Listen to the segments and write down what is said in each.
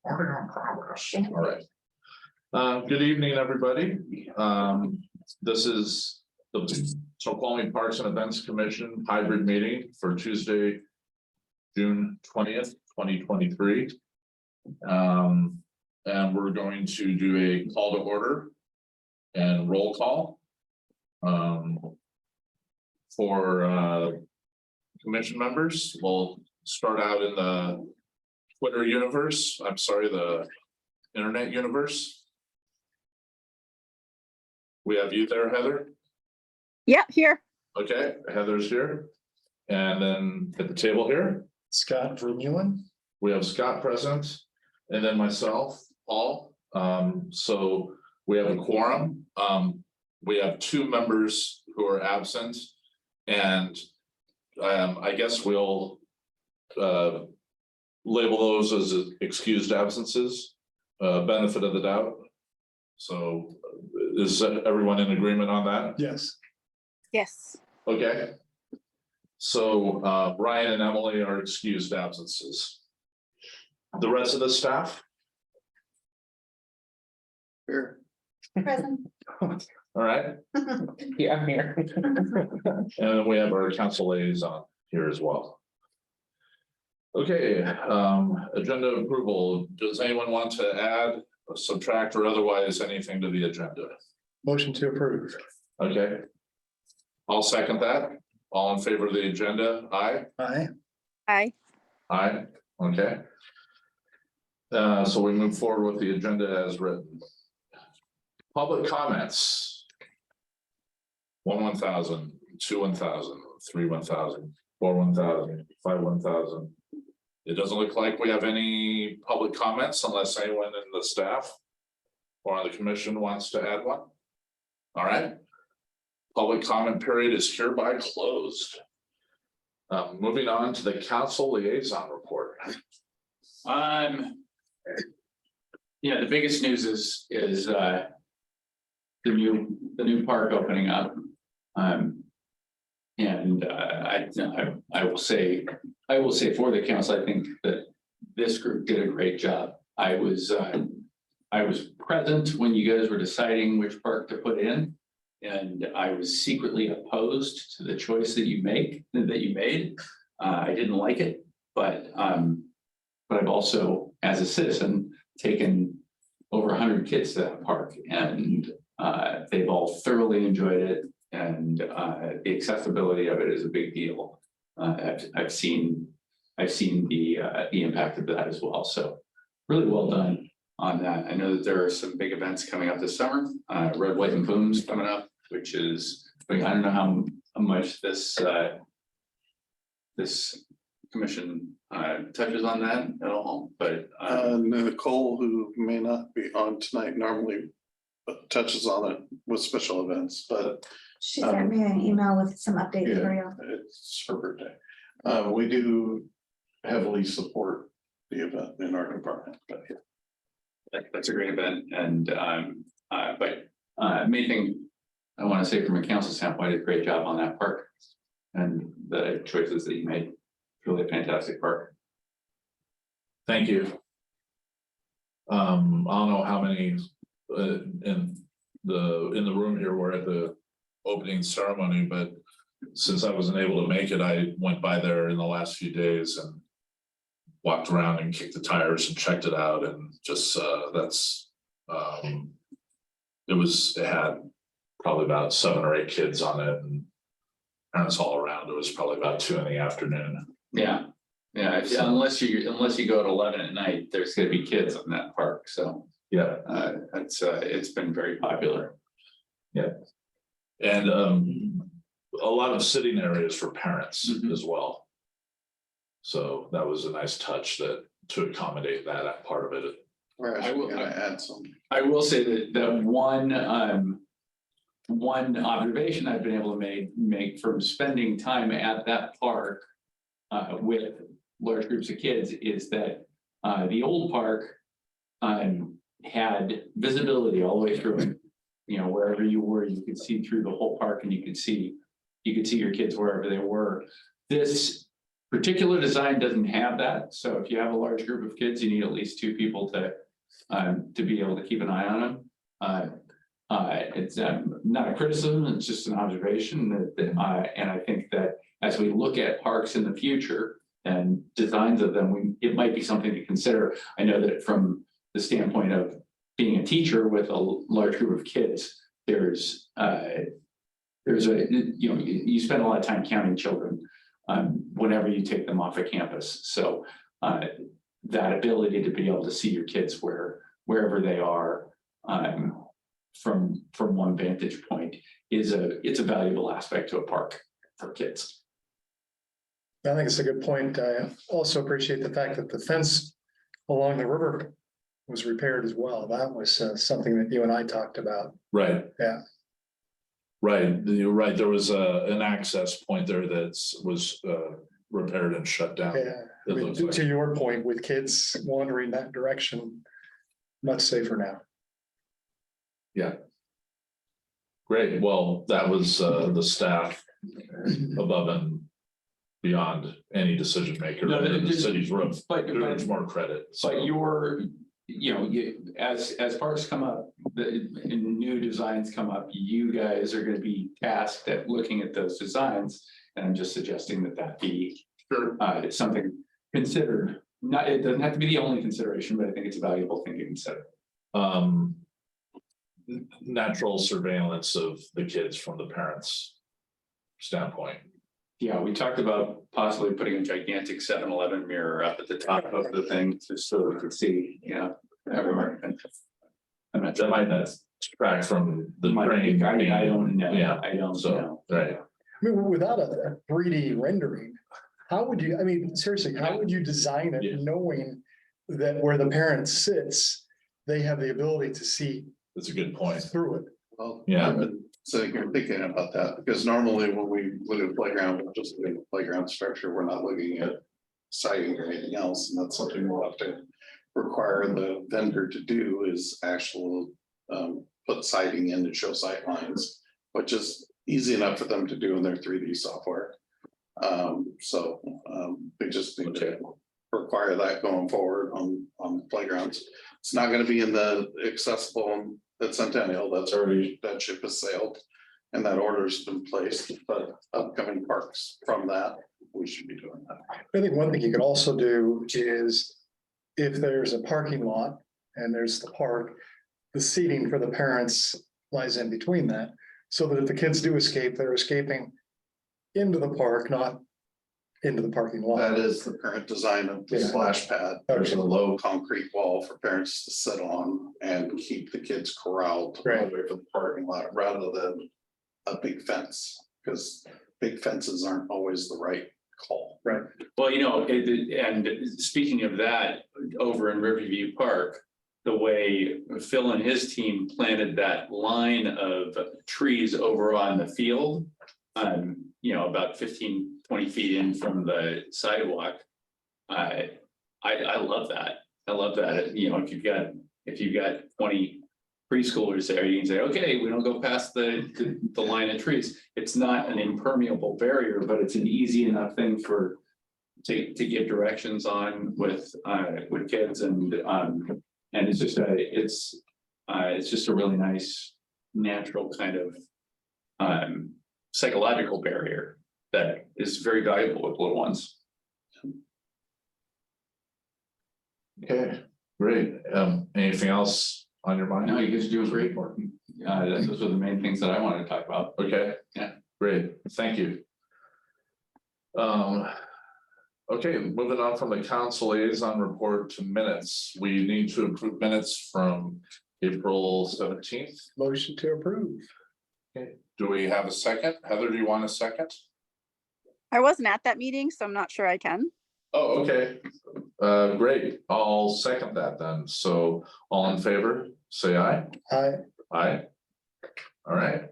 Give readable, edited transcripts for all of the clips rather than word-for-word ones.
Order in progress. All right. Good evening, everybody. This is the Snoqualmie Parks and Events Commission hybrid meeting for Tuesday, June 20th, 2023. And we're going to do a call to order and roll call for commission members. We'll start out in the Twitter universe. I'm sorry, the internet universe. We have you there, Heather? Yeah, here. Okay, Heather's here. And then at the table here, Scott Vermeulen. we have Scott present, and then myself, Paul. So we have a quorum. We have two members who are absent, and I guess we'll label those as excused absences, benefit of the doubt. So is everyone in agreement on that? Yes. Yes. Okay. So Ryan and Emily are excused absences. The rest of the staff? Here. Present. All right. Yeah, I'm here. And then we have our council liaison here as well. Okay, agenda approval. Does anyone want to add, subtract, or otherwise anything to the agenda? Motion to approve. Okay. I'll second that. All in favor of the agenda? Aye. Aye. Aye. Aye. Okay. So we move forward with the agenda as written. Public comments. 1,000, 2 1,000, 3 1,000, 4 1,000, 5 1,000. It doesn't look like we have any public comments unless anyone in the staff or on the commission wants to add one. All right. Public comment period is hereby closed. Moving on to the council liaison report. Yeah, the biggest news is the new park opening up. And I will say for the council, I think that this group did a great job. I was present when you guys were deciding which park to put in, and I was secretly opposed to the choice that you made. I didn't like it, but I've also, as a citizen, taken over 100 kids to that park, and they've all thoroughly enjoyed it. And the accessibility of it is a big deal. I've seen the impact of that as well. So really well done on that. I know that there are some big events coming up this summer. Red, White, and Boom's coming up, which is, I don't know how much this commission touches on that at all, but Nicole, who may not be on tonight, normally touches on it with special events, but She sent me an email with some updates for you. it's her birthday. We do heavily support the event in our department, but yeah. that's a great event. And but main thing I want to say from a council standpoint, did a great job on that park and the choices that you made. It's really a fantastic park. Thank you. I don't know how many in the room here were at the opening ceremony, but since I wasn't able to make it, I went by there in the last few days and walked around and kicked the tires and checked it out, and just it had probably about 7 or 8 kids on it, and parents all around. It was probably about 2 in the afternoon. Yeah. Unless you go at 11 at night, there's going to be kids on that park. So Yeah. It's been very popular. Yeah. And a lot of sitting areas for parents as well. So that was a nice touch to accommodate that part of it. We're actually gonna add some. I will say that one observation I've been able to make from spending time at that park with large groups of kids is that the old park had visibility all the way through it. You know, wherever you were, you could see through the whole park, and you could see your kids wherever they were. This particular design doesn't have that, so if you have a large group of kids, you need at least 2 people to be able to keep an eye on them. It's not a criticism, it's just an observation and I think that as we look at parks in the future and designs of them, it might be something to consider. I know that from the standpoint of being a teacher with a large group of kids, there's a, you spend a lot of time counting children whenever you take them off of campus. So that ability to be able to see your kids wherever they are from one vantage point it's a valuable aspect to a park for kids. I think it's a good point. I also appreciate the fact that the fence along the river was repaired as well. That was something that you and I talked about. Right. Yeah. Right, you're right. There was an access point there that was repaired and shut down. Yeah, I It mean, looks like. to your point, with kids wandering that direction, much safer now. Yeah. Great. Well, that was the staff above and beyond any decision maker No, in the just- city's room. But There's more credit. So. But as parks come up, and new designs come up, you guys are gonna be tasked at looking at those designs. And I'm just suggesting that be something considered. It doesn't have to be the only consideration, but I think it's a valuable thing to consider. Natural surveillance of the kids from the parents' standpoint. Yeah, we talked about possibly putting a gigantic 7-Eleven mirror up at the top of the thing, just so we could see, everywhere. I'm not That sure. might not track from the train. I don't know. Yeah, I don't so, know. right. I mean, without a 3D rendering, how would you, I mean, seriously, how would you design Yeah. it knowing that where the parent sits, they have the ability to see That's a good point. through it? Well, Yeah. I've been sitting here thinking about that, because normally when we look at a playground, we're just looking at playground structure, we're not looking at siding or anything else, and that's something we'll have to require the vendor to do is actual put siding in to show sight lines, which is easy enough for them to do in their 3D software. We just need to require that going forward on playgrounds. It's not gonna be in the accessible at Centennial, that ship has sailed. And that order's been placed, but upcoming parks from that, we should be doing that. I think one thing you could also do is if there's a parking lot and there's the park, the seating for the parents lies in between that. So that if the kids do escape, they're escaping into the park, not into the parking lot. That is the current design of the Yeah. splash pad. There's a low concrete wall for parents to sit on and keep the kids corralled Right. away from the parking lot rather than a big fence, because big fences aren't always the right call. Right. Well, and speaking of that, over in Riverview Park, the way Phil and his team planted that line of trees over on the field, about 15-20 feet in from the sidewalk. I love that. I love that. If you've got 20 preschoolers there, you can say, okay, we don't go past the line of trees. It's not an impermeable barrier, but it's an easy enough thing to give directions on with kids, and it's just a really nice natural kind of psychological barrier that is very valuable with little ones. Okay, great. Anything else on your mind? No, you guys are doing great work. Those are the main things that I wanted to talk about. Okay. Yeah. Great, thank you. Okay, moving on from the council liaison report to minutes. We need to approve minutes from April 17th. Motion to approve. Okay, do we have a second? Heather, do you want a second? I wasn't at that meeting, so I'm not sure I can. Oh, okay. Great. I'll second that then. So all in favor, say aye. Aye. Aye. All right.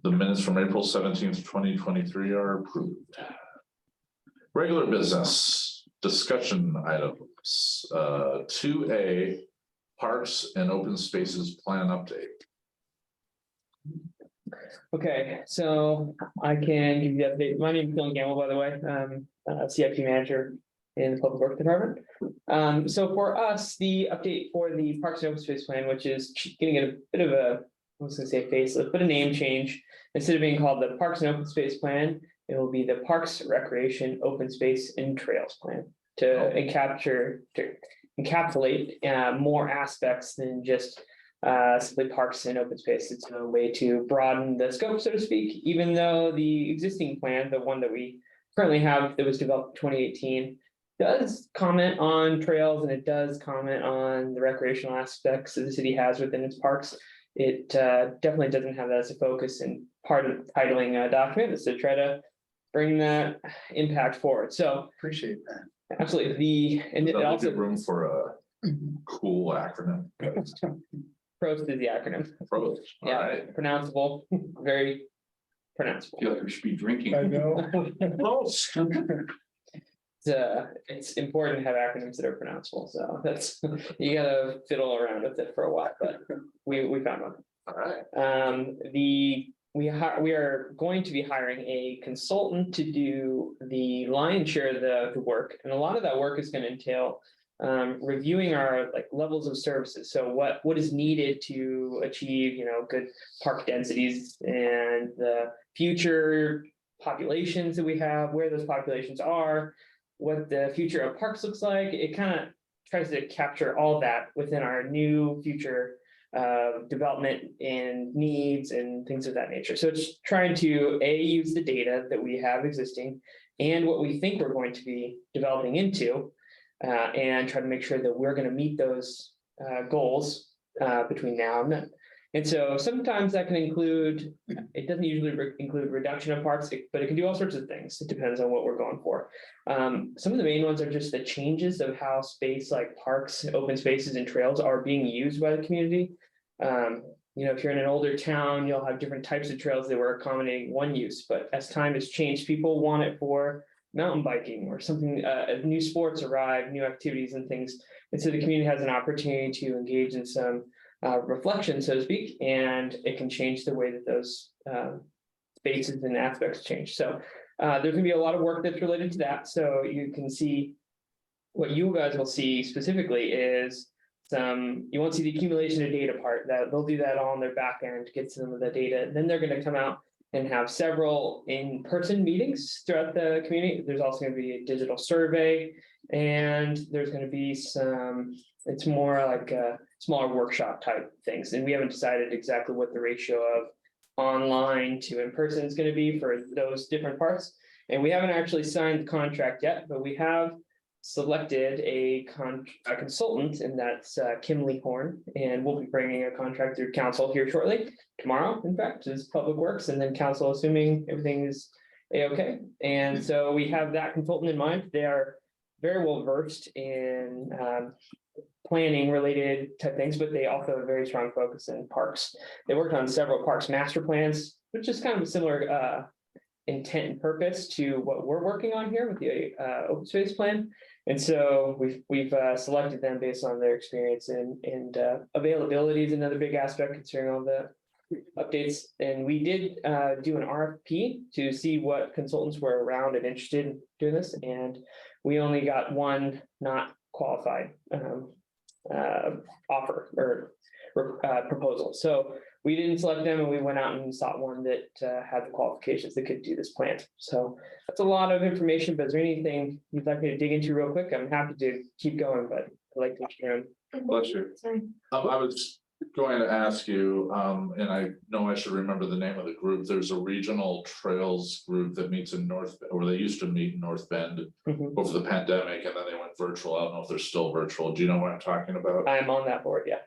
The minutes from April 17th, 2023 are approved. Regular business discussion items, 2A, Parks and Open Spaces Plan Update. Okay, so I can give you the update. My name is Dylan Gamble, by the way. CIP manager in the Public Works Department. So for us, the update for the Parks and Open Space Plan, which is getting a bit of a, I was gonna say facelift, but a name change. Instead of being called the Parks and Open Space Plan, it will be the Parks, Recreation, Open Space and Trails Plan to encapsulate more aspects than just simply parks and open space. It's a way to broaden the scope, so to speak, even though the existing plan, the one that we currently have that was developed in 2018, does comment on trails and it does comment on the recreational aspects that the city has within its parks. It definitely doesn't have that as a focus, and part of titling a document is to try to bring that impact forward. So Appreciate that. absolutely, and it There'll be also room for a cool acronym. PROST is the acronym. Pros, all Yeah, right. pronounceable, very pronounceable. Feel like we should be drinking. I know. It's important to have acronyms that are pronounceable, so that's, you gotta fiddle around with it for a while, but we found one. All right. We are going to be hiring a consultant to do the lion's share of the work, and a lot of that work is gonna entail reviewing our like levels of services. So what is needed to achieve, good park densities and the future populations that we have, where those populations are, what the future of parks looks like. It kind of tries to capture all that within our new future development and needs and things of that nature. So it's trying to use the data that we have existing and what we think we're going to be developing into, and try to make sure that we're going to meet those goals between now and then. And so sometimes that can include, it doesn't usually include reduction of parks, but it can do all sorts of things. It depends on what we're going for. Some of the main ones are just the changes of how space like parks, open spaces and trails are being used by the community. If you're in an older town, you'll have different types of trails that were accommodating one use, but as time has changed, people want it for mountain biking or something, new sports arrive, new activities and things. And so the community has an opportunity to engage in some reflection, so to speak, and it can change the way that those spaces and aspects change. So there's gonna be a lot of work that's related to that. So you can see what you guys will see specifically is you won't see the accumulation of data part, that they'll do that all on their back end to get some of the data. And then they're gonna come out and have several in-person meetings throughout the community. There's also gonna be a digital survey, and there's gonna be it's more like a smaller workshop type things. And we haven't decided exactly what the ratio of online to in-person is gonna be for those different parts. And we haven't actually signed the contract yet, but we have selected a consultant, and that's Kimley Horn, and we'll be bringing a contract through council here shortly, tomorrow, in fact, is Public Works, and then council, assuming everything is a-okay. And so we have that consultant in mind. They are very well versed in planning related type things, but they also have a very strong focus in parks. They worked on several parks master plans, which is kind of a similar intent and purpose to what we're working on here with the open space plan. And so we've selected them based on their experience, and availability is another big aspect considering all the updates. And we did do an RFP to see what consultants were around and interested in doing this, and we only got one not qualified offer or proposal. So we didn't select them, and we went out and sought one that had the qualifications that could do this plan. So that's a lot of information, but is there anything you'd like me to dig into real quick? I'm happy to keep going, but I'd like to share. Bless you. Sorry. I was going to ask you, and I know I should remember the name of the group. There's a regional trails group that meets in or they used to meet in North Bend over the pandemic, and then they went virtual. I don't know if they're still virtual. Do you know what I'm talking about? I'm on that board, yeah.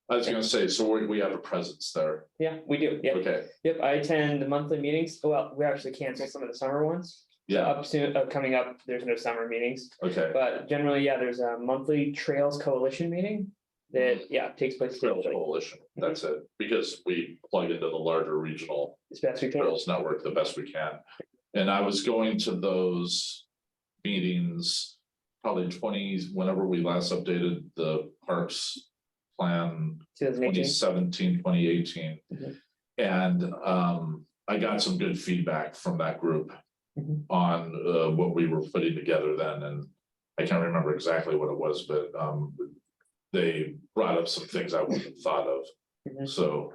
I was gonna say, so we have a presence there. Yeah, we do. Yep. Okay, Yep. I attend the monthly meetings. Well, we actually canceled some of the summer ones. yeah, Up soon, coming up, there's no summer meetings, okay. but generally, yeah, there's a monthly Trails Coalition meeting that, takes place. Trails typically, Coalition, that's it, because we plug into the larger regional as best we can. trails network the best we can. And I was going to those meetings probably 20s, whenever we last updated the parks plan 2018. 2017, 2018. Mhm. And I got some good feedback from that group. Mhm. on what we were putting together then, and I can't remember exactly what it was, but they brought up some things I wouldn't have thought of. Mhm. So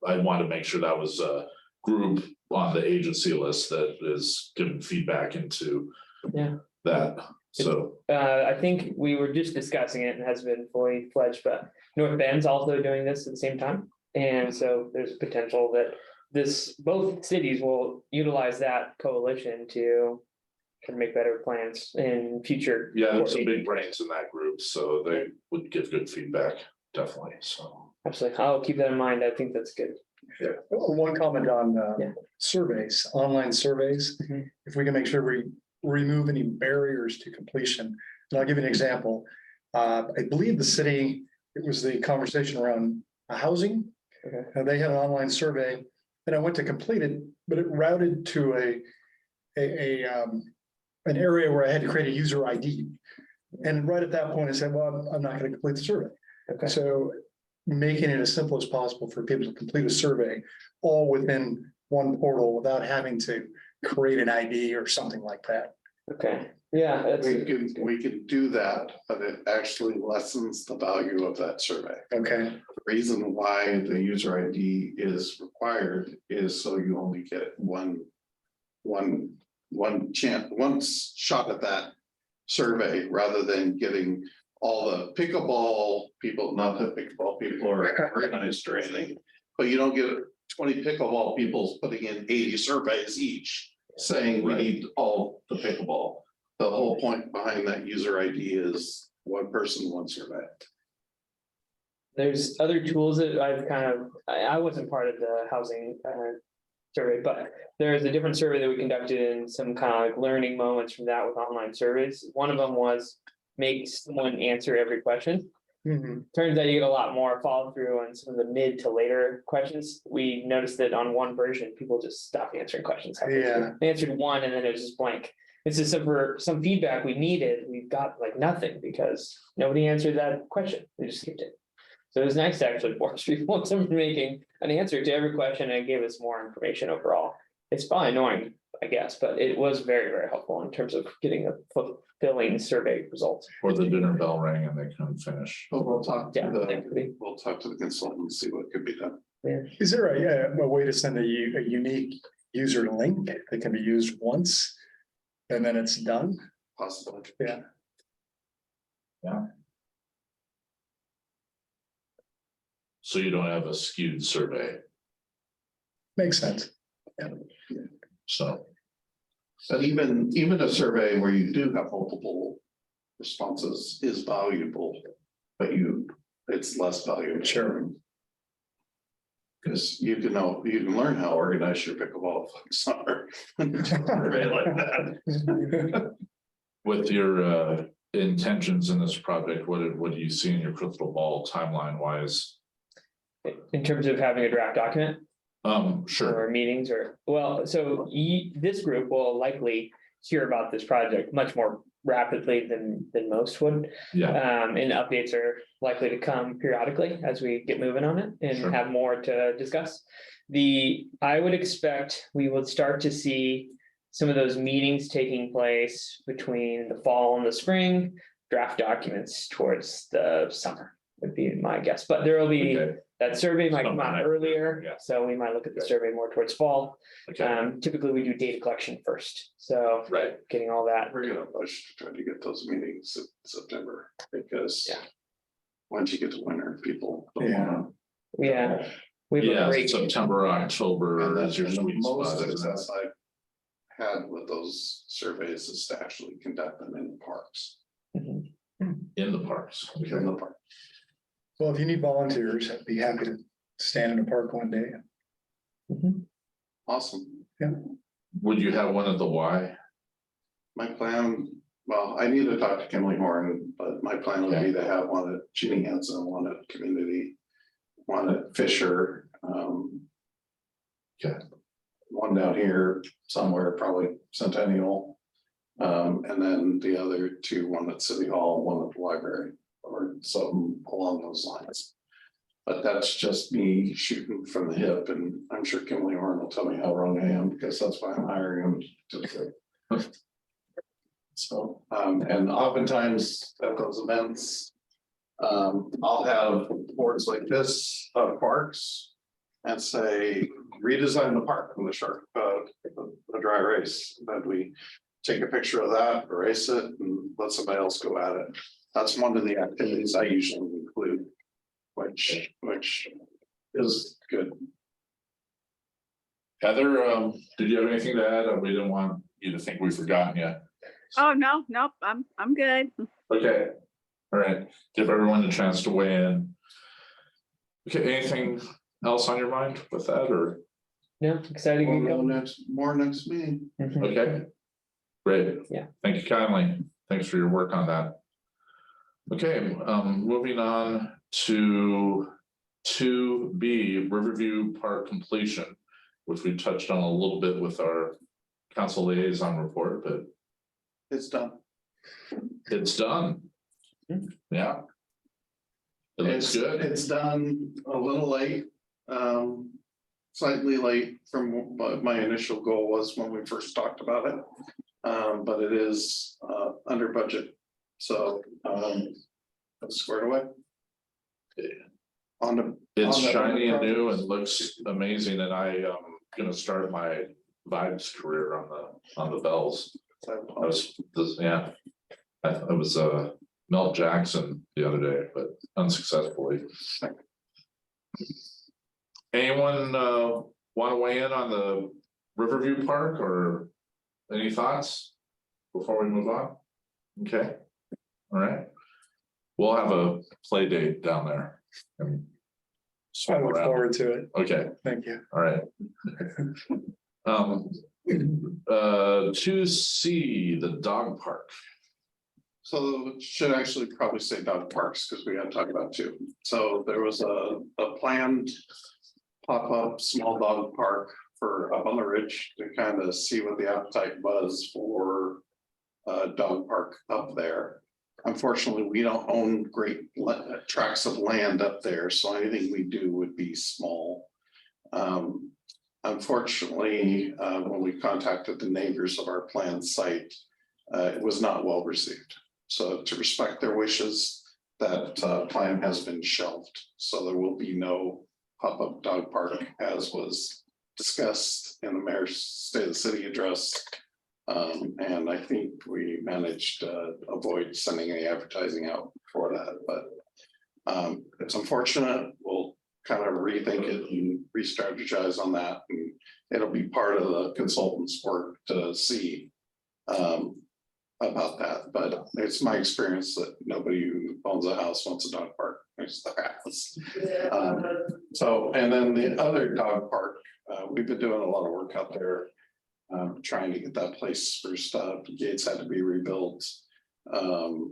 I want to make sure that was a group on the agency list that is giving feedback into Yeah. that. So I think we were just discussing it and has been fully fledged, but North Bend's also doing this at the same time. And so there's potential that both cities will utilize that coalition to make better plans in future. yeah, there's some big brains in that group, so they would give good feedback, definitely. So Absolutely. I'll keep that in mind. I think that's good. One comment on Yeah. surveys, online surveys. Mhm. If we can make sure we remove any barriers to completion. And I'll give you an example. I believe the city, it was the conversation around housing. Okay. And they had an online survey and I went to complete it, but it routed to an area where I had to create a user ID. And right at that point, I said, well, I'm not going to complete the survey. Okay. So making it as simple as possible for people to complete a survey all within one portal without having to create an ID or something like that. Okay. Yeah. That's We could do that, but it actually lessens the value of that survey. Okay, The reason why the user ID is required is so you only get one chance, one shot at that survey, rather than getting all the pickleball people, not that pickleball people are organized or anything, but you don't get 20 pickleball people putting in 80 surveys each, saying we need all the pickleball. The whole point behind that user ID is one person, one survey. There's other tools that I've I wasn't part of the housing survey, but there's a different survey that we conducted and some kind of like learning moments from that with online surveys. One of them was make someone answer every question. Mhm. Turns out you get a lot more follow through on some of the mid to later questions. We noticed that on one version, people just stopped answering questions. halfway through. Yeah. They answered one and then it was just blank. This is for some feedback we needed. We've got like nothing because nobody answered that question. They just skipped it. So it was nice to actually force people into making an answer to every question and it gave us more information overall. It's probably annoying, I guess, but it was very, very helpful in terms of getting a fulfilling survey results. or the dinner bell rang and they couldn't finish. But we'll talk Yeah, to thankfully. we'll talk to the consultant and see what could be done. Is there a way to send a unique user link that can be used once and then it's done? Possibly. Yeah. So you don't have a skewed survey, Makes sense. so. But even a survey where you do have multiple responses is valuable, but it's less valuable. Sure. Because you can learn how organized your pickleball folks are. Survey like that. With your intentions in this project, what do you see in your crystal ball timeline wise? In terms of having a draft document Sure, or meetings so this group will likely hear about this project much more rapidly than most would. yeah, And updates are likely to come periodically as we get moving on it and Sure. have more to discuss. I would expect we would start to see some of those meetings taking place between the fall and the spring, draft documents towards the summer would be my guess, but there will be, okay, that survey might come Summer, out earlier, yeah. so we might look at the Okay. survey more towards fall. okay, Typically we do data collection first, so right, getting all that. We're gonna push to try to get those meetings in September, because Yeah. once you get to winter, people don't Yeah. wanna. Yeah. We have a yeah, break. September, And October that's is your the sweet most spot, isn't it? success I've had with those surveys is to actually conduct them in the parks. Mhm. In the parks, In okay, the park. Well, if you need volunteers, I'd be happy to stand in a park one day. Mhm. Awesome. would you have one at the Y? My plan, well, I need to talk to Kimley Horn, but my plan would be to have one at Ginny Hansen, one at Community, one at Fisher. Okay. One down here somewhere, probably Centennial. And then the other two, one at City Hall, one at the library, or something along those lines. But that's just me shooting from the hip, and I'm sure Kimberly Horn will tell me how wrong I am, because that's why I'm hiring him. So, and oftentimes at those events, I'll have boards like this of parks and say, redesign the park from the the dry erase, that we take a picture of that, erase it, and let somebody else go at it. That's one of the activities I usually include, which is good. Heather, did you have anything to add? We didn't want you to think we've forgotten you. Oh, no, nope, I'm good. Okay, all right, give everyone a chance to weigh in. Okay, anything else on your mind with that, or, No, exciting. We'll know weekend. more next meeting. Mhm. okay? Great. Yeah. Thank you kindly. Thanks for your work on that. Okay, moving on to 2B, Riverview Park completion, which we touched on a little bit with our council liaison report, but It's done. it's done. Hmm. Yeah. It looks good. It's done a little late, slightly late from what my initial goal was when we first talked about it. But it is under budget, so it's squared away. On the It's on the shiny and new and projects. looks amazing, and I am gonna start my vibes career on the bells. I was, yeah. I was Mel Jackson the other day, but unsuccessfully. Anyone want to weigh in on the Riverview Park, or any thoughts before we move on? Okay, all right. We'll have a play date down there. And I swim look around. forward to it. Okay, Thank you. all right. 2C, the dog park. So it should actually probably say dog parks, because we gotta talk about two. So there was a planned pop-up small dog park for up on the ridge to kind of see what the appetite was for a dog park up there. Unfortunately, we don't own great tracts of land up there, so anything we do would be small. Unfortunately, when we contacted the neighbors of our planned site, it was not well received. So to respect their wishes, that plan has been shelved. So there will be no pop-up dog park as was discussed in the mayor's State of the City address. And I think we managed to avoid sending any advertising out for that, but it's unfortunate. We'll kind of rethink it and re-strategize on that. And it'll be part of the consultant's work to see about that, but it's my experience that nobody who owns a house wants a dog park next to their house. So, and then the other dog park, we've been doing a lot of work out there, trying to get that place spruced up. The gates had to be rebuilt.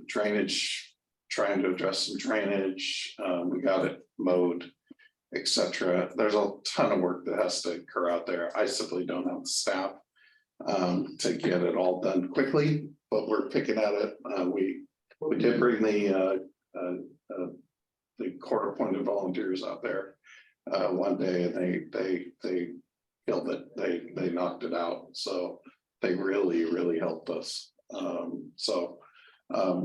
Drainage, trying to address some drainage. We got it mowed, etc. There's a ton of work that has to occur out there. I simply don't have the staff to get it all done quickly, but we're picking at it. We did bring the court appointed volunteers out there one day, and they killed it. They knocked it out. So they really helped us.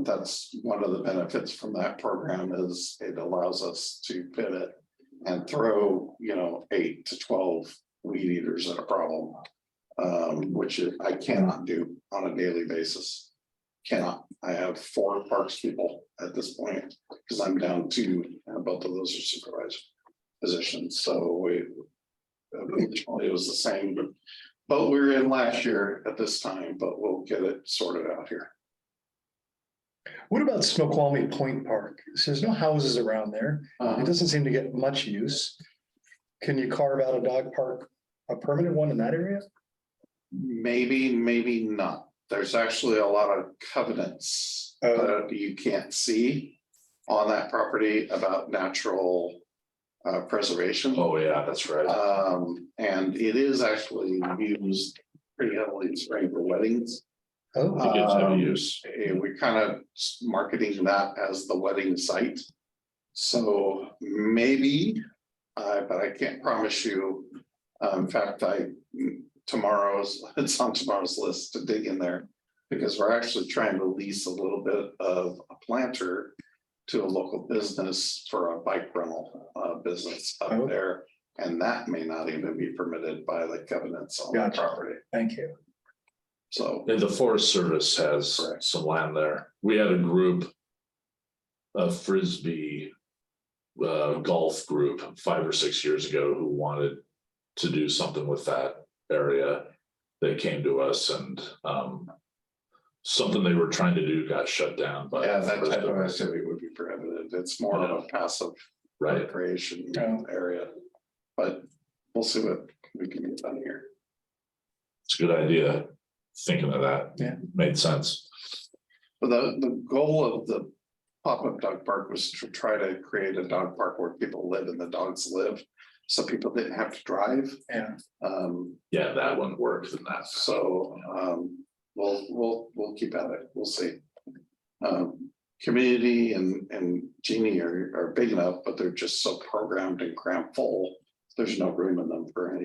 That's one of the benefits from that program, is it allows us to pivot and throw 8 to 12 weed eaters at a problem. Which I cannot do on a daily basis. Cannot. I have 4 parks people at this point, because I'm down 2, and both of those are supervisor positions. So it was the same boat we were in last year at this time, but we'll get it sorted out here. What about Snoqualmie Point Park? So there's no houses around there. It doesn't seem to get much use. Can you carve out a dog park, a permanent one in that area? Maybe not. There's actually a lot of covenants that you can't see on that property about natural preservation. Oh, yeah, that's right. And it is actually used pretty heavily in spring for weddings. Oh, It gets heavy use. We're kind of marketing that as the wedding site. So maybe, but I can't promise you. In fact, it's on tomorrow's list to dig in there. Because we're actually trying to lease a little bit of a planter to a local business for a bike rental business Oh. up there. And that may not even be permitted by the covenants on the Gotcha. property. Thank you. So, And the Forest Service has Correct. some land there. We had a group. A Frisbee. Golf group 5 or 6 years ago who wanted to do something with that area. They came to us and, something they were trying to do got shut down by. yeah, that type of activity would be prohibited. It's more of a passive Right, recreation Oh. area. But we'll see what we can get done here. it's a good idea. Thinking of that. Yeah. Made sense. But the goal of the pop-up dog park was to try to create a dog park where people live and the dogs live. So people didn't have to drive. Yeah. Yeah, that one worked in that. So we'll keep at it. We'll see. Community and Jeannie are big enough, but they're just so programmed and cramped full. There's no room in them for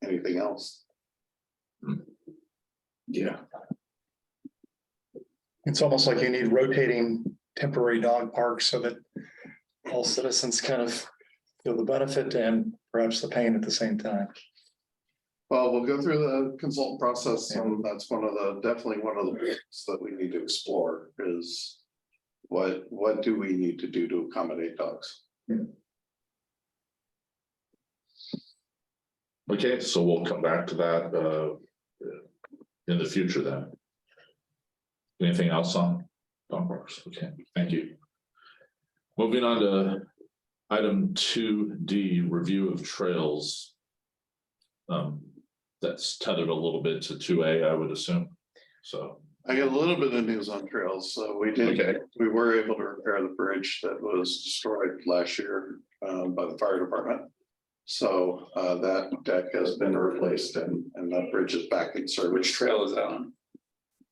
anything else. Yeah. It's almost like you need rotating temporary dog parks so that all citizens kind of feel the benefit and perhaps the pain at the same time. Well, we'll go through the consultant process, and that's definitely one of the things that we need to explore is what do we need to do to accommodate dogs? Okay, so we'll come back to that in the future then. Anything else on dog parks? Okay, thank you. Moving on to item 2D, review of trails. That's tethered a little bit to 2A, I would assume. So. I got a little bit of news on trails. So Okay. we were able to repair the bridge that was destroyed last year by the fire department. So that deck has been replaced and that bridge is back in service. Which trail is that on?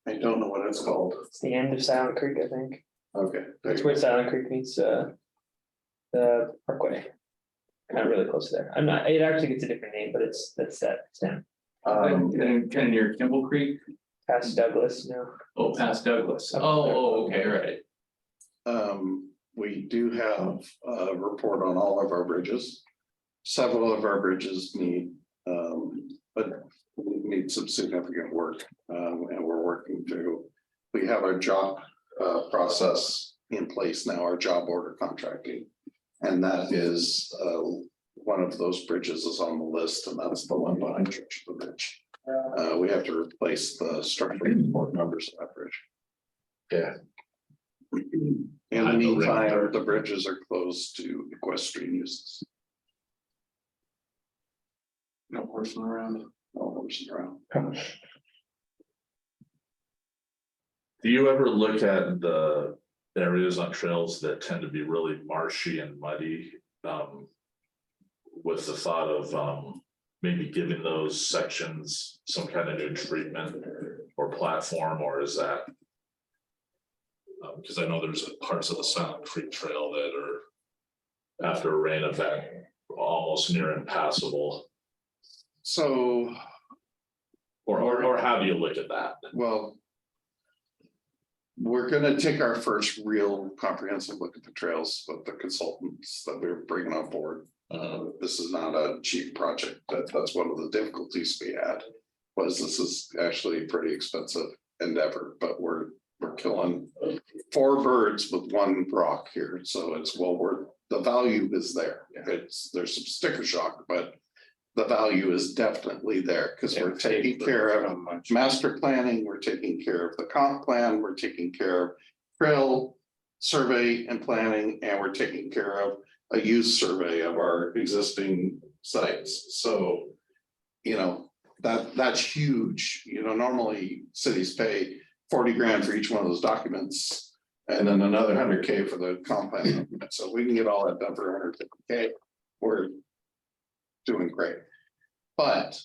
I don't know what it's called. It's the end of Silent Creek, I think. Okay. That's where Silent Creek meets the Parkway. Kind of really close to there. I'm not, it actually gets a different name, but that's that stem. Kind of near Kimball Creek. Past Douglas, no. Oh, past Douglas. Oh, okay, right. We do have a report on all of our bridges. Several of our bridges need some significant work, and we're working through. We have our job process in place now, our job order contracting. And that is one of those bridges is on the list, and that's the one behind Church of the Bridge. We have to replace the structural support members of that bridge. Yeah. In the meantime, the bridges are closed to equestrian uses. No horsing around. No horsing around. Do you ever look at the areas on trails that tend to be really marshy and muddy? With the thought of maybe giving those sections some kind of new treatment or platform, or is that? Because I know there's parts of the Silent Creek Trail that are after a rain event almost near impassable. So, Or how do you look at that? well, we're gonna take our first real comprehensive look at the trails with the consultants that we're bringing on board. This is not a cheap project. That's one of the difficulties we had. Was this is actually a pretty expensive endeavor, but we're killing 4 birds with 1 rock here. So it's the value is there. There's some sticker shock, but the value is definitely there because we're taking care of master planning, we're taking care of the comp plan, we're taking care of trail survey and planning, and we're taking care of a use survey of our existing sites. So, that's huge. Normally cities pay 40 grand for each one of those documents and then another 100K for the comp plan. So we can get all that done for 150K. We're doing great. But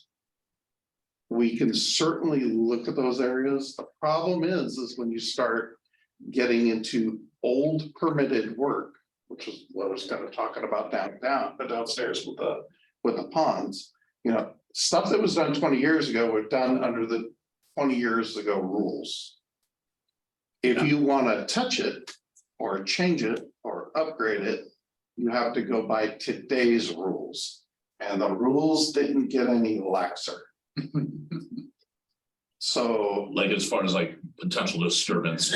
we can certainly look at those areas. The problem is when you start getting into old permitted work which is what I was kind of talking about downstairs with the ponds. You know, stuff that was done 20 years ago, were done under the 20 years ago rules. If you want to touch it or change it or upgrade it, you have to go by today's rules. And the rules didn't get any laxer. So Like as far as like potential disturbance,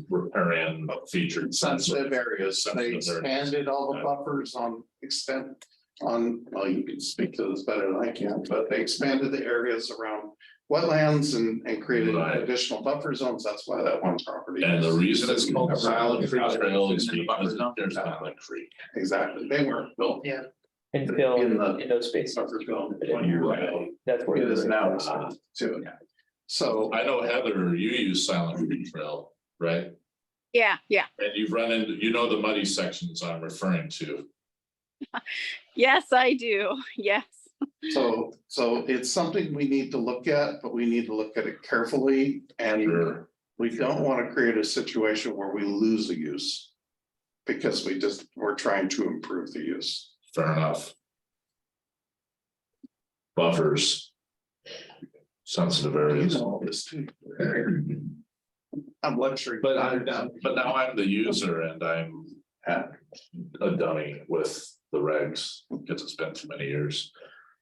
riparian featured. sensitive areas, they Sensitive areas. expanded all the buffers on extent on, well, you can speak to this better than I can, but they expanded the areas around wetlands and created Right. additional buffer zones. That's why that one property. And the is- reason it's called Silent Creek Trail is because there's Silent Creek. Exactly, they weren't built yet. And fill In the- in those spaces. Buffer zone 20 years ago. That's where It is now Ah. too. So I know Heather, you use Silent Creek Trail, right? Yeah, And you've run into, you know, the muddy sections I'm referring to. yes, I do. Yes. So it's something we need to look at, but we need to look at it carefully, and Sure. we don't want to create a situation where we lose a use. Because we're trying to improve the use. Fair enough. Buffers. Sensitive You areas. know all this too. I'm lecturing. But now I'm the user and I'm a dummy with the regs because it's been too many years.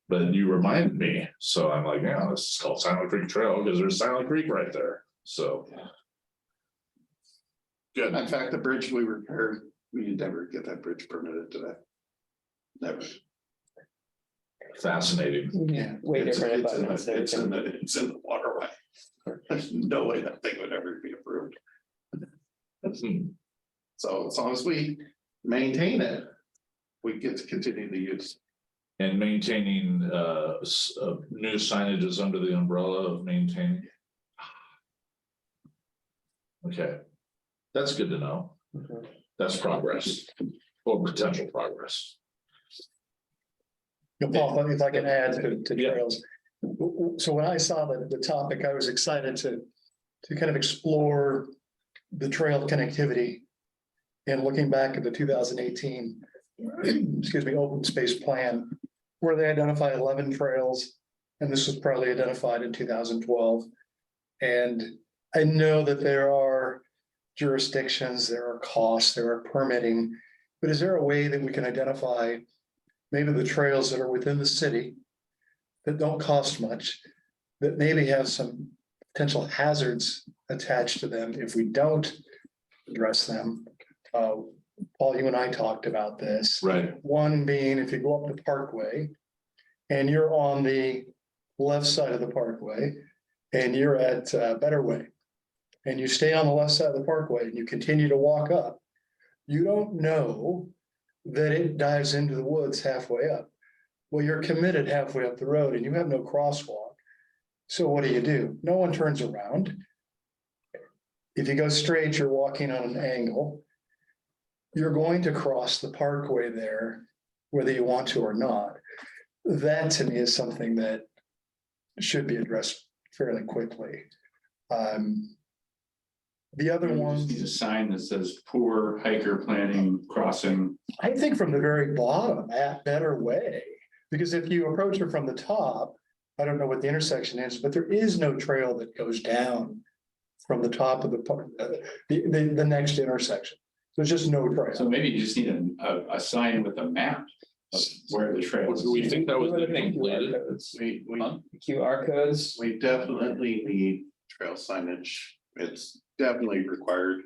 But you reminded me, so I'm like, yeah, this is called Silent Creek Trail because there's Silent Creek right there, so. Good. In fact, the bridge we repaired, we never get that bridge permitted today. Never. Fascinating. Yeah. Way It's- different it's in the- environments and It's in everything. the, it's in the waterway. There's no way that thing would ever be approved. Hmm. So as long as we maintain it, we get to continue to use. And maintaining new signage is under the umbrella of maintaining. Okay. That's good to know. Mhm. That's progress or potential progress. Paul, if I can add to Yeah. trails. So when I saw the topic, I was excited to kind of explore the trail connectivity. And looking back at the 2018, excuse me, open space plan, where they identify 11 trails. And this was probably identified in 2012. And I know that there are jurisdictions, there are costs, there are permitting. But is there a way that we can identify maybe the trails that are within the city that don't cost much, that maybe have some potential hazards attached to them if we don't address them? Paul, you and I talked about this. Right. One being if you go up the Parkway and you're on the left side of the Parkway and you're at Better Way and you stay on the left side of the Parkway and you continue to walk up, you don't know that it dives into the woods halfway up. Well, you're committed halfway up the road and you have no crosswalk. So what do? No one turns around. If you go straight, you're walking on an angle. You're going to cross the Parkway there, whether you want to or not. That to me is something that should be addressed fairly quickly. The other We one, just need a sign that says poor hiker planning crossing. I think from the very bottom at Better Way, because if you approach it from the top, I don't know what the intersection is, but there is no trail that goes down from the top of the next intersection. There's just no So trail. maybe you just need a sign with a map of where the trail is. Do we think that was What do they think? completed? QR codes? We QR codes. definitely need trail signage. It's definitely required.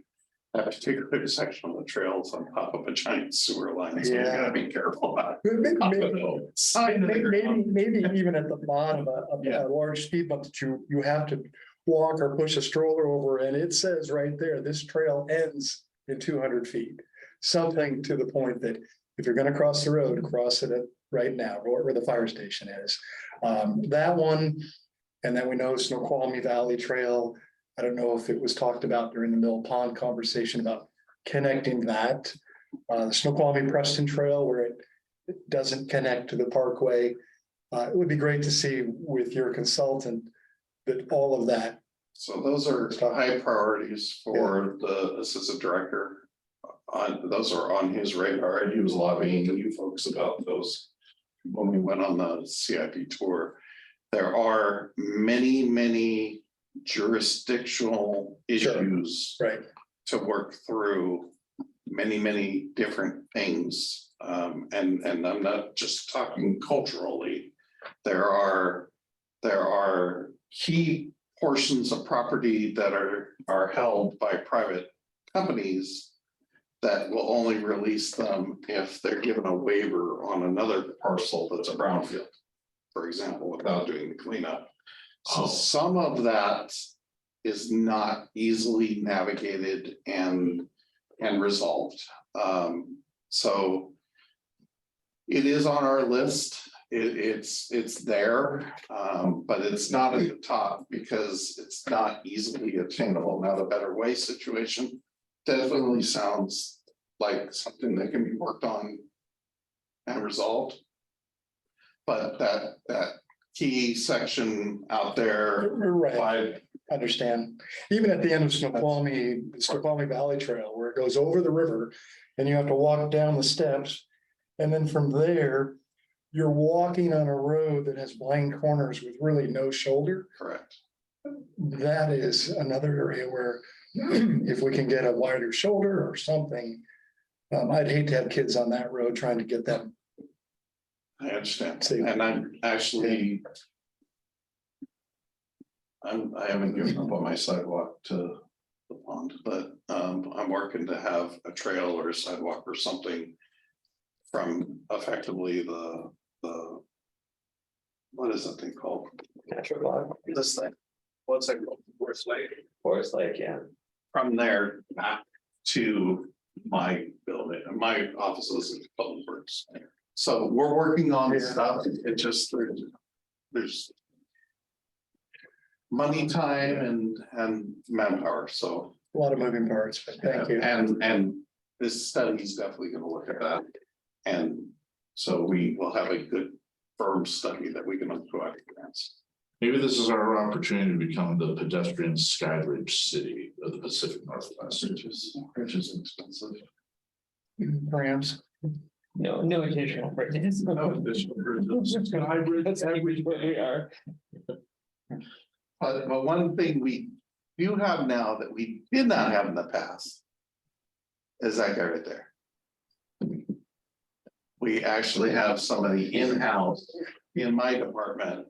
That particular section of the trails on top of a giant sewer line, so you gotta be careful about. Sign of the ground. Maybe even at the bottom of Yeah. a large speed bump that you have to walk or push a stroller over, and it says right there, this trail ends in 200 feet. Something to the point that if you're gonna cross the road, cross it at right now, where the fire station is. That one, and then we know Snoqualmie Valley Trail. I don't know if it was talked about during the Mill Pond conversation about connecting that. The Snoqualmie Preston Trail where it doesn't connect to the Parkway. It would be great to see with your consultant that all of that. So those are high priorities for the assistant director those are on his radar, and he was lobbying you folks about those. When we went on the CIP tour, there are many jurisdictional issues Right, to work through, many different things. And I'm not just talking culturally. There are key portions of property that are held by private companies that will only release them if they're given a waiver on another parcel that's a brownfield, for example, without doing the cleanup. So Oh. some of that is not easily navigated and resolved. So it is on our list. It's there, but it's not at the top because it's not easily attainable. Now, the Better Way situation definitely sounds like something that can be worked on and resolved. But that key section out there, right, understand. Even at the end of Snoqualmie Valley Trail, where it goes over the river and you have to walk down the steps. And then from there, you're walking on a road that has blind corners with really no shoulder. correct. That is another area where if we can get a wider shoulder or something, I'd hate to have kids on that road trying to get them. I understand, See. and I'm actually. I haven't given up on my sidewalk to the pond, but I'm working to have a trail or a sidewalk or something. From effectively the. What is that thing called? Natural log, This thing. What's it called? Forest Lake. forest like, yeah. From there back to my building, my offices in Public Works. So we're working on stuff, it just, there's money, time and manpower, so. A lot of moving parts, but thank you. And this study is definitely gonna look at that. And so we will have a good firm study that we can go after grants. Maybe this is our opportunity to become the pedestrian skybridge city of the Pacific Northwest. Which is expensive. Rams. No additional bridges. No additional bridges. That's where we are. But one thing we do have now that we did not have in the past. Is that guy right there. We actually have somebody in-house in my department.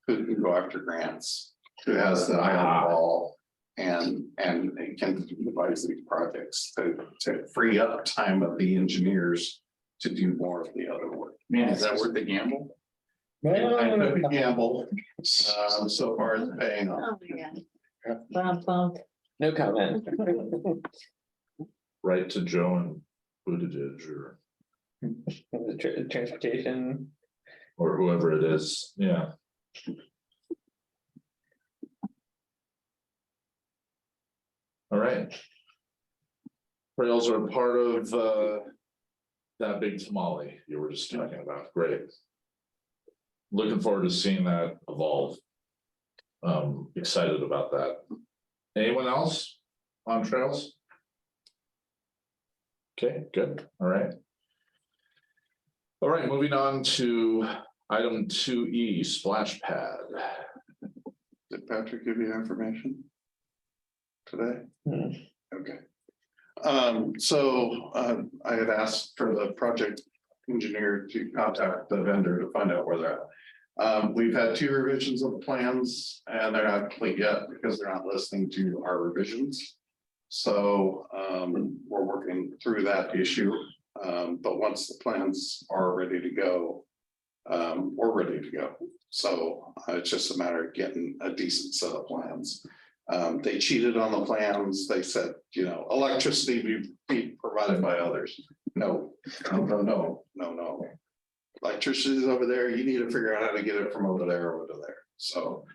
Who can go after grants, who has the eye on the ball. And it can devise these projects to free up time of the engineers. To do more of the other work. Man, is that worth the gamble? I took a gamble, so far it's paying off. Oh, my God. Bump, bump. No comment. Right to Joe and Buttigieg Transportation. or whoever it is, yeah. All right. Trails are part of that big tamale you were just talking about. Great. Looking forward to seeing that evolve. Excited about that. Anyone else on trails? Okay, good. All right. All right, moving on to item 2E, splash pad. Did Patrick give you information? Today? Hmm. Okay. So I had asked for the project engineer to contact the vendor to find out where they're at. We've had 2 revisions of the plans and they're not complete yet because they're not listening to our revisions. So we're working through that issue. But once the plans are ready to go, we're ready to go. So it's just a matter of getting a decent set of plans. They cheated on the plans. They said, you know, electricity be provided by others. No. Electricity is over there. You need to figure out how to get it from over there over to there. So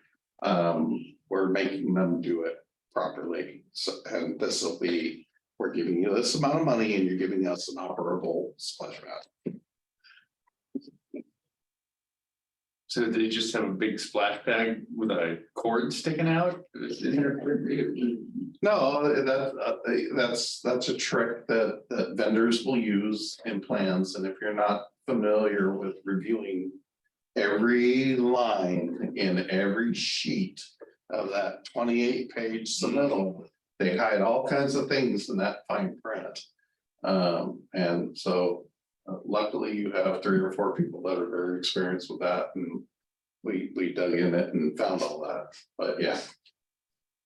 we're making them do it properly. So, and this will be, we're giving you this amount of money and you're giving us an operable splash pad. So they just have a big splash pad with a cord sticking out? No, that's a trick that vendors will use in plans, and if you're not familiar with reviewing every line in every sheet of that 28-page submittal, they hide all kinds of things in that fine print. And so luckily you have 3 or 4 people that are very experienced with that, and we dug in it and found all that, but yeah.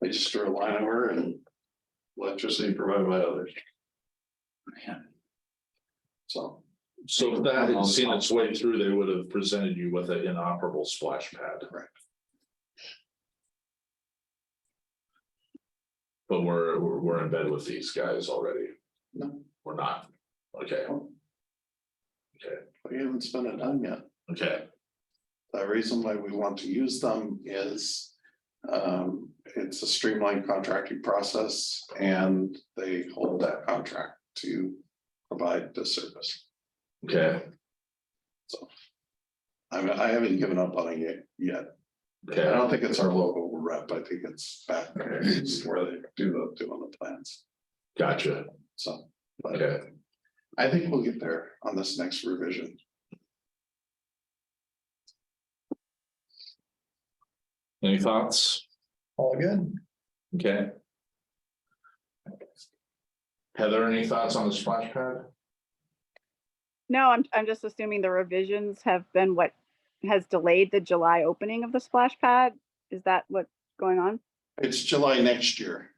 They just drew a line over and electricity provided by others. So, So if that had seen its way through, they would have presented you with an inoperable splash pad. Right. But we're in bed with these guys already. no, We're not. Okay. Okay, we haven't spent a dime yet. okay, The reason why we want to use them is it's a streamlined contracting process, and they hold that contract to provide the service. okay, So I haven't given up on it yet. I okay, don't think it's our local rep. I think it's back there where they doing the plans. gotcha, So, but okay. I think we'll get there on this next revision. Any thoughts? All good. Okay. Heather, any thoughts on the splash pad? No, I'm just assuming the revisions have been what has delayed the July opening of the splash pad. Is that what's going on? It's July next year,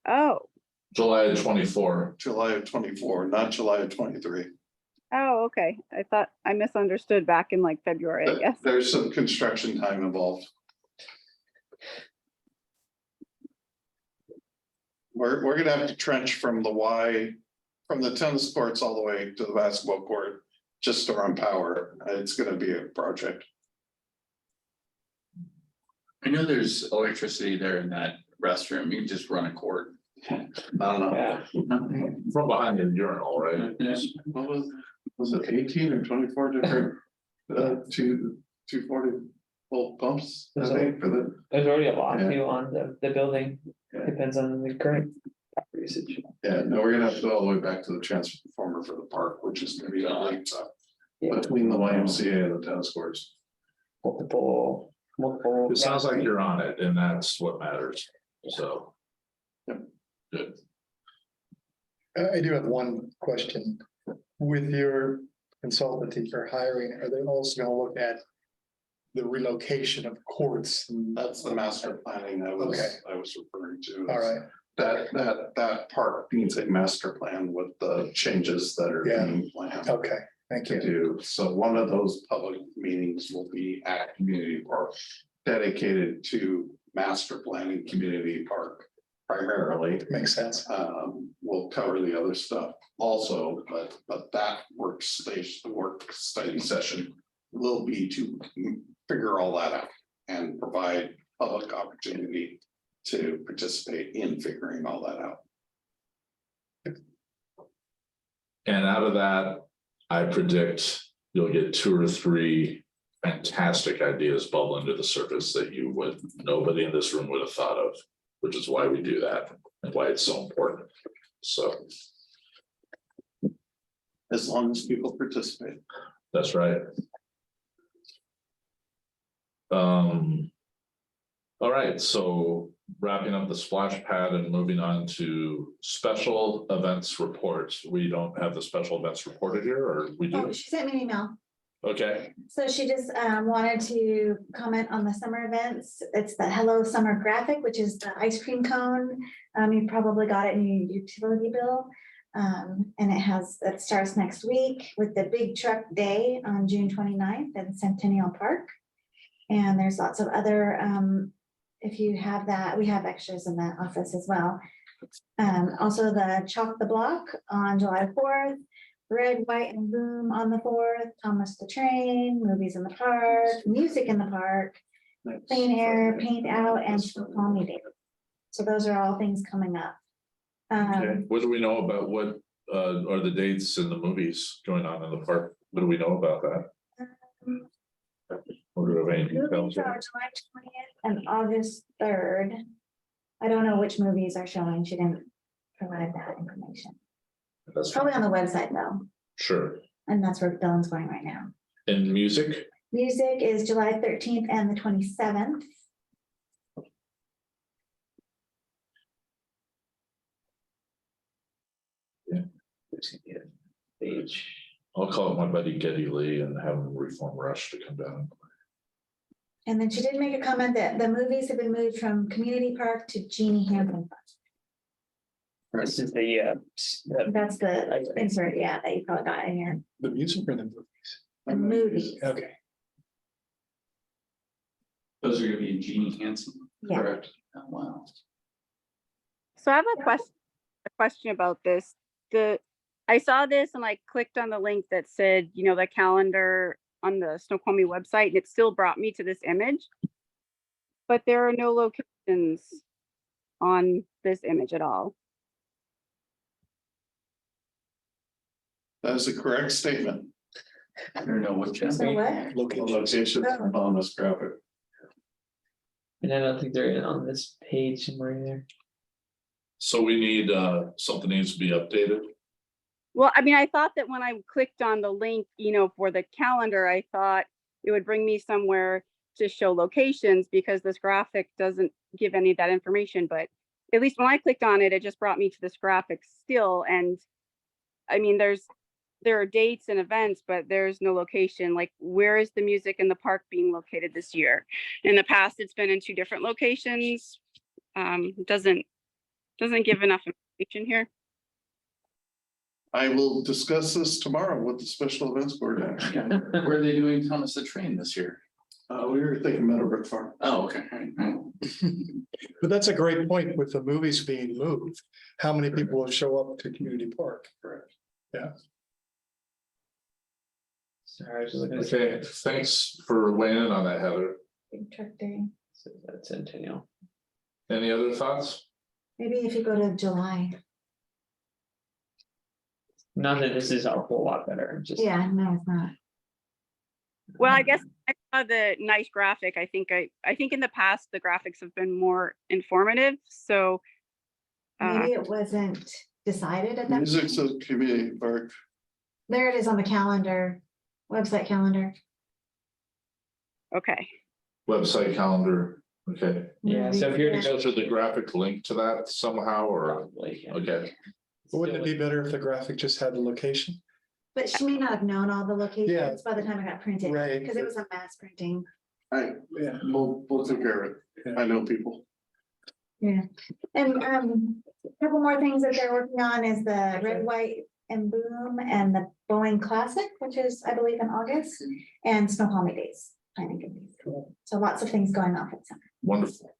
Oh, July 24. July of 24, not July of 23. oh, okay. I thought I misunderstood back in like February, I guess. There's some construction time involved. We're gonna have to trench from the Y, from the tennis courts all the way to the basketball court, just to run power. It's gonna be a project. I know there's electricity there in that restroom. You can just run a cord. I don't know. Yeah, From behind the urinal, right? What was it 18 or 24 different, 240 volt pumps, I think, for the. there's already a lot Yeah. too on the building. Yeah. Depends on the current usage. Yeah, no, we're gonna have to go all the way back to the transformer for the park, which is gonna be a link up Yeah, between the YMCA and the tennis courts. multiple. It sounds like you're on it, and that's what matters, so. Yep. Good. I do have one question. With your consultancy for hiring, are they also gonna look at the relocation of courts? That's the master planning I Okay. was referring to. All right, That park needs a master plan with the changes that are Yeah. being planned okay, thank to you. do. So one of those public meetings will be at community park, dedicated to master planning community park primarily. Makes sense. We'll cover the other stuff also, but that work study session will be to figure all that out and provide public opportunity to participate in figuring all that out. And out of that, I predict you'll get 2 or 3 fantastic ideas bubbling to the surface that nobody in this room would have thought of, which is why we do that and why it's so important. So As long as people participate. that's right. All right, so wrapping up the splash pad and moving on to special events reports. We don't have the special events reported here, or we Oh, do? she sent me an email. Okay, So she just wanted to comment on the summer events. It's the Hello Summer graphic, which is the ice cream cone. You probably got it in your utility bill. And it starts next week with the Big Truck Day on June 29th in Centennial Park. And there's lots of other, if you have that, we have extras in that office as well. Also the Chalk the Block on July 4th. Red, White, and Boom on the 4th, Thomas the Train, Movies in the Park, Music in the Park, Clean Air, Paint Out, and Snoqualmie Day. So those are all things coming up. okay. What do we know about what are the dates and the movies going on in the park? What do we know about that? Order of any details. Movies are July 20th and August 3rd. I don't know which movies are showing. She didn't provide that information. That's Probably on the website though, sure. and that's where Dylan's going right now. In music, Music is July 13th and the 27th. Page. I'll call up my buddy Geddy Lee and have him reform Rush to come down. And then she did make a comment that the movies have been moved from Community Park to Jeannie Hampton. This is the That's the insert, yeah, that you probably got in here. The music or the movies? The movies, Okay. Those are gonna be Jeannie Hansen. yeah. Correct. Oh, wow. So I have a question about this. I saw this and I clicked on the link that said, you know, the calendar on the Snoqualmie website, and it still brought me to this image. But there are no locations on this image at all. That is a correct statement. I don't know what. So what? Location on this graphic. and I don't think they're on this page somewhere there. So we need, something needs to be updated. Well, I mean, I thought that when I clicked on the link, you know, for the calendar, I thought it would bring me somewhere to show locations because this graphic doesn't give any of that information. But at least when I clicked on it, it just brought me to this graphic still. And I mean, there are dates and events, but there's no location. Like, where is the music in the park being located this year? In the past, it's been in 2 different locations. Doesn't give enough information here. I will discuss this tomorrow with the special events board. Where are they doing Thomas the Train this year? We were thinking Meadowbrook Farm. Oh, okay. All right. But that's a great point with the movies being moved. How many people will show up to Community Park? Correct. Sorry, I was just looking at Okay, thanks for weighing in on that, Heather. Truck Day. that Centennial. Any other thoughts? Maybe if you go to July. Not that this is a whole lot better, just. Yeah, no, it's not. Well, I guess I saw the nice graphic. I think in the past, the graphics have been more informative. So Maybe it wasn't decided at that. Music's a community park. There it is on the calendar, website calendar. okay. Website calendar, okay. Yeah, so if you're to go Go to the graphic link to that somehow, or, probably. yeah. okay, But wouldn't it be better if the graphic just had the location? But she may not have known all the locations by the time it got printed, Right. because it was a mass printing. Yeah. We'll take care of it. I know people. Yeah, and a couple more things that they're working on is the Red, White and Boom and the Boeing Classic, which is, I believe, in August, and Snoqualmie Days. Planning committee. So lots of things going on for the summer. wonderful.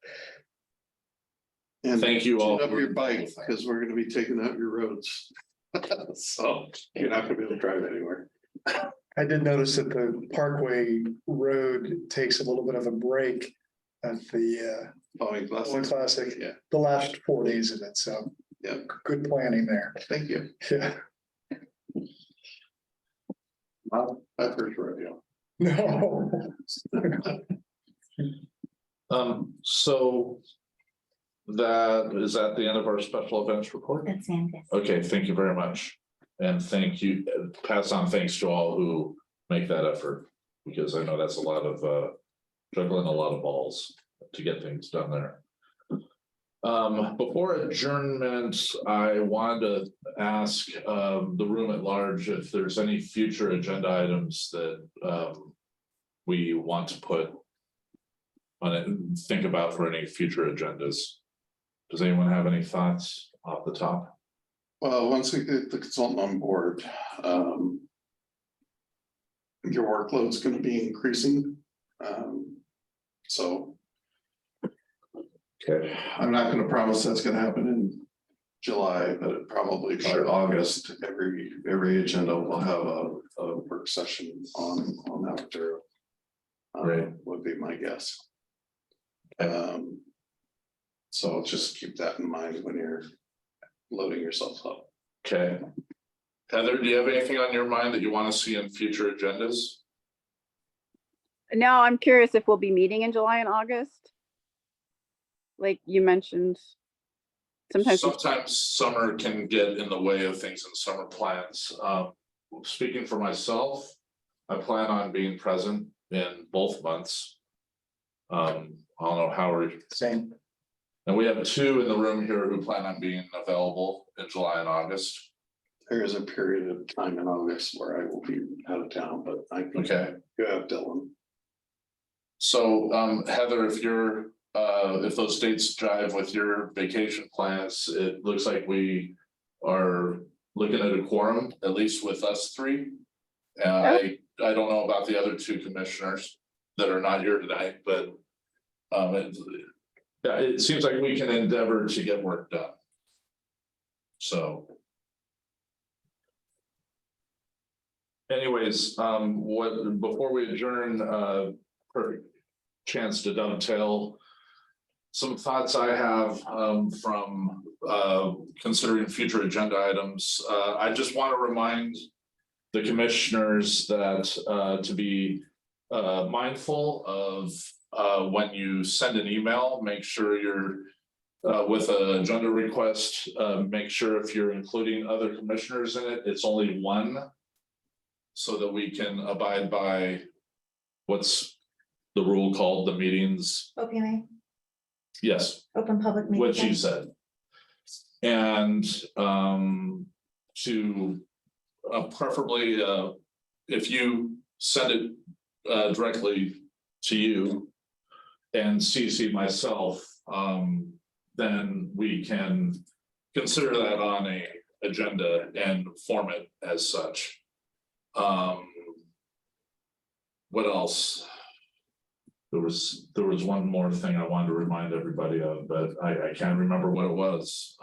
And Thank you all tune up for- your bike, because we're gonna be taking out your roads. So you're not gonna be able to drive anywhere. I did notice that the Parkway Road takes a little bit of a break at the Following Boeing classes. Classic, Yeah. the last 4 days of it, so Yeah, good planning there. thank you. Yeah, Wow, my first rodeo. no. So that is at the end of our special events report. That's fantastic. Okay, thank you very much. And thank you, pass on thanks to all who make that effort, because I know that's a lot of juggling a lot of balls to get things done there. Before adjournment, I wanted to ask the room at large if there's any future agenda items that we want to put on it and think about for any future agendas. Does anyone have any thoughts off the top? Well, once we get the consultant on board, your workload's gonna be increasing. So Okay. I'm not gonna promise that's gonna happen in July, but probably by Sure. August, every agenda will have a work session on that material. Right. Would be my guess. So just keep that in mind when you're loading yourself up. Okay. Heather, do you have anything on your mind that you want to see in future agendas? No, I'm curious if we'll be meeting in July and August. Like you mentioned. Sometimes, Sometimes summer can get in the way of things in summer plans. Speaking for myself, I plan on being present in both months. I don't know, Howard, Same. and we have two in the room here who plan on being available in July and August. There is a period of time in August where I will be out of town, but I can Okay, go have Dylan. so Heather, if those dates jive with your vacation plans, it looks like we are looking at a quorum, at least with us three. I don't know about the other two commissioners that are not here tonight, but it seems like we can endeavor to get work done. So. Anyways, before we adjourn, perfect chance to dovetail some thoughts I have from considering future agenda items. I just want to remind the commissioners that to be mindful of when you send an email, make sure you're with an agenda request, make sure if you're including other commissioners in it, it's only one, so that we can abide by what's the rule called, the meetings. OPMA, Yes, open public meeting. what you said. And to preferably, if you send it directly to you and CC myself, then we can consider that on a agenda and form it as such. What else? There was one more thing I wanted to remind everybody of, but I can't remember what it was.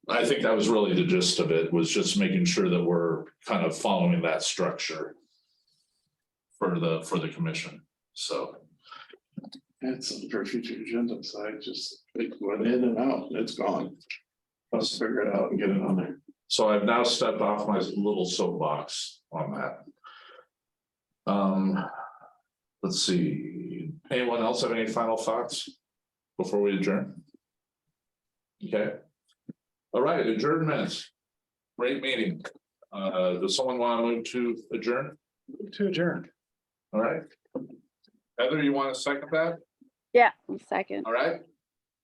I think that was really the gist of it, was just making sure that we're kind of following that structure for the commission. So. It's for future agendas. I just, it went in and out, it's gone. Let's figure it out and get it on there. So I've now stepped off my little soapbox on that. Let's see, anyone else have any final thoughts before we adjourn? Okay. All right, adjournment. Great meeting. Does someone want to move to adjourn? To adjourn. All right. Heather, you want to second that? yeah, second. All right.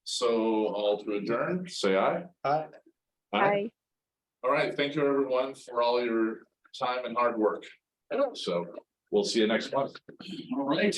So all to adjourn, say aye. Aye. Bye. All right, thank you everyone for all your time and hard work. So we'll see you next month. All right.